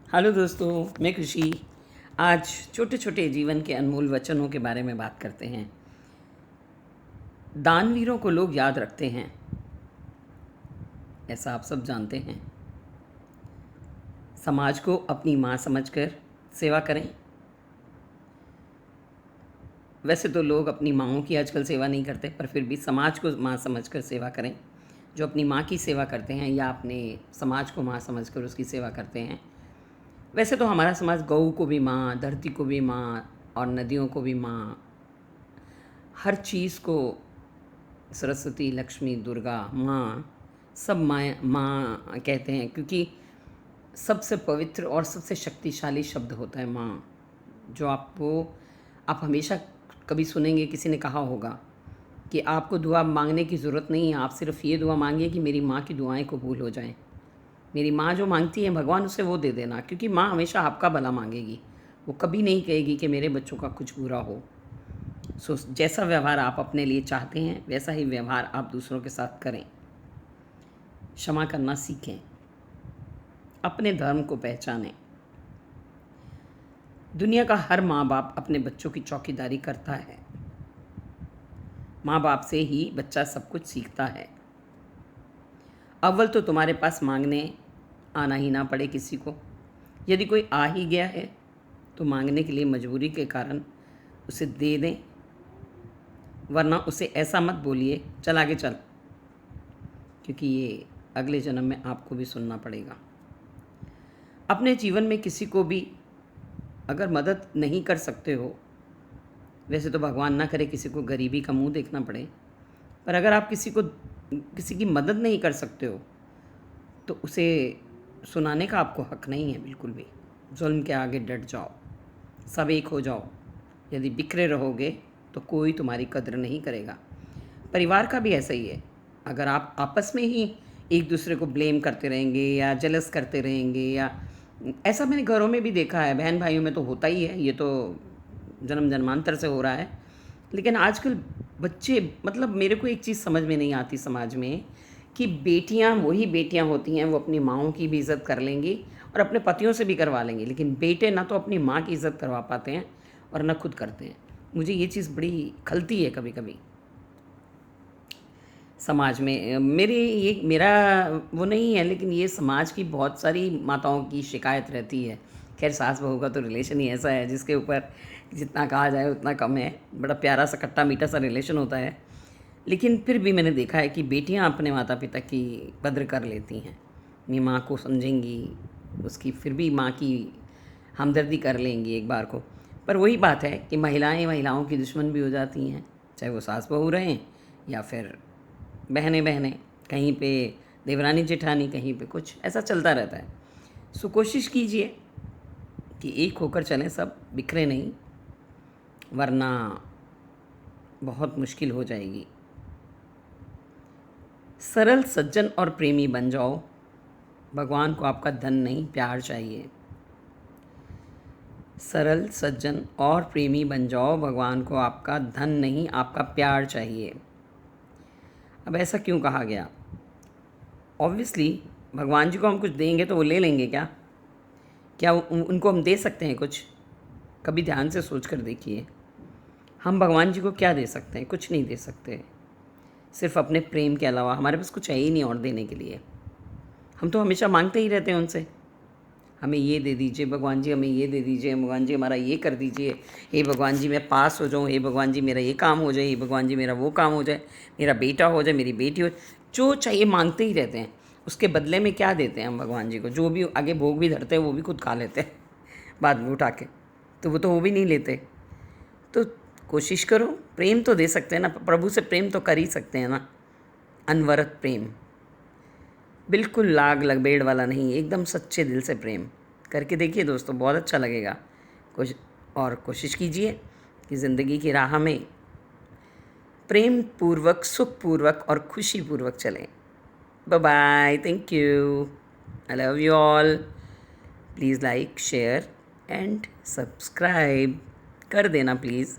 Hello दोस्तों, मैं खुशी। आज छोटे छोटे जीवन के अनमोल वचनों के बारे में बात करते हैं। दानवीरों को लोग याद रखते हैं, ऐसा आप सब जानते हैं। समाज को अपनी माँ समझकर सेवा करें। वैसे तो लोग अपनी माँओं की आजकल सेवा नहीं करते, पर फिर भी समाज को माँ समझकर सेवा करें। जो अपनी माँ की सेवा करते हैं या अपने समाज को माँ समझकर उसकी सेवा करते हैं। वैसे तो हमारा समाज गऊ को भी माँ, धरती को भी माँ और नदियों को भी माँ, हर चीज़ को सरस्वती, लक्ष्मी, दुर्गा, माँ, सब माँ माँ कहते हैं, क्योंकि सबसे पवित्र और सबसे शक्तिशाली शब्द होता है माँ। जो आप हमेशा कभी सुनेंगे, किसी ने कहा होगा कि आपको दुआ मांगने की ज़रूरत नहीं है, आप सिर्फ़ ये दुआ मांगिए कि मेरी माँ की दुआएं कबूल हो जाएं। मेरी माँ जो मांगती है भगवान उसे वो दे देना, क्योंकि माँ हमेशा आपका भला मांगेगी। वो कभी नहीं कहेगी कि मेरे बच्चों का कुछ बुरा हो। जैसा व्यवहार आप अपने लिए चाहते हैं वैसा ही व्यवहार आप दूसरों के साथ करें। क्षमा करना सीखें, अपने धर्म को पहचानें। दुनिया का हर माँ बाप अपने बच्चों की चौकीदारी करता है। माँ बाप से ही बच्चा सब कुछ सीखता है। अव्वल तो तुम्हारे पास मांगने आना ही ना पड़े किसी को। यदि कोई आ ही गया है तो मांगने के लिए मजबूरी के कारण उसे दे दें, वरना उसे ऐसा मत बोलिए चल आगे चल, क्योंकि ये अगले जन्म में आपको भी सुनना पड़ेगा। अपने जीवन में किसी को भी अगर मदद नहीं कर सकते हो, वैसे तो भगवान ना करे किसी को गरीबी का मुंह देखना पड़े, पर अगर आप किसी की मदद नहीं कर सकते हो तो उसे सुनाने का आपको हक नहीं है बिल्कुल भी। जुल्म के आगे डट जाओ, सब एक हो जाओ। यदि बिखरे रहोगे तो कोई तुम्हारी कद्र नहीं करेगा। परिवार का भी ऐसा ही है। अगर आप आपस में ही एक दूसरे को ब्लेम करते रहेंगे या जेलस करते रहेंगे, या ऐसा मैंने घरों में भी देखा है, बहन भाइयों में तो होता ही है, ये तो जन्म जन्मांतर से हो रहा है। लेकिन आजकल बच्चे, मतलब मेरे को एक चीज़ समझ में नहीं आती समाज में, कि बेटियां वही बेटियां होती हैं, वो अपनी माँओं की भी इज़्ज़त कर लेंगी और अपने पतियों से भी करवा लेंगी, लेकिन बेटे ना तो अपनी माँ की इज़्ज़त करवा पाते हैं और ना खुद करते हैं। मुझे ये चीज़ बड़ी खलती है कभी कभी समाज में। मेरा वो नहीं है, लेकिन ये समाज की बहुत सारी माताओं की शिकायत रहती है। खैर, सास बहू का तो रिलेशन ही ऐसा है जिसके ऊपर जितना कहा जाए उतना कम है। बड़ा प्यारा सा खट्टा मीठा सा रिलेशन होता है, लेकिन फिर भी मैंने देखा है कि बेटियां अपने माता पिता की कद्र कर लेती हैं। अपनी माँ को समझेंगी, उसकी फिर भी माँ की हमदर्दी कर लेंगी एक बार को। पर वही बात है कि महिलाएं महिलाओं की दुश्मन भी हो जाती हैं, चाहे वो सास बहू रहें या फिर बहनें बहनें, कहीं पे देवरानी जेठानी, कहीं पे कुछ, ऐसा चलता रहता है। सो कोशिश कीजिए कि एक होकर चलें, सब बिखरे नहीं, वरना बहुत मुश्किल हो जाएगी। सरल, सज्जन और प्रेमी बन जाओ। भगवान को आपका धन नहीं, प्यार चाहिए। सरल, सज्जन और प्रेमी बन जाओ। भगवान को आपका धन नहीं, आपका प्यार चाहिए। अब ऐसा क्यों कहा गया? ऑब्वियसली भगवान जी को हम कुछ देंगे तो वो ले लेंगे क्या? क्या उनको हम दे सकते हैं कुछ? कभी ध्यान से सोच कर देखिए, हम भगवान जी को क्या दे सकते हैं? कुछ नहीं दे सकते। सिर्फ अपने प्रेम के अलावा हमारे पास कुछ है ही नहीं और देने के लिए। हम तो हमेशा मांगते ही रहते हैं उनसे, हमें ये दे दीजिए भगवान जी, हमें ये दे दीजिए भगवान जी, हमारा ये कर दीजिए, हे भगवान जी मैं पास हो जाऊँ, हे भगवान जी मेरा ये काम हो जाए, हे भगवान जी मेरा वो काम हो जाए, मेरा बेटा हो जाए, मेरी बेटी हो। जो चाहिए मांगते ही रहते हैं। उसके बदले में क्या देते हैं हम भगवान जी को? जो भी आगे भोग भी धरते हैं वो भी खुद खा लेते हैं बाद में उठा के, तो वो भी नहीं लेते। तो कोशिश करो, प्रेम तो दे सकते हैं ना, प्रभु से प्रेम तो कर ही सकते हैं ना। अनवरत प्रेम, बिल्कुल लाग लगबेड़ वाला नहीं, एकदम सच्चे दिल से प्रेम करके देखिए दोस्तों, बहुत अच्छा लगेगा। कुछ और कोशिश कीजिए कि ज़िंदगी की राह में प्रेम पूर्वक, सुख पूर्वक और खुशी पूर्वक चलें। Bye bye, thank you, I love you all. Please like, share and subscribe कर देना प्लीज़।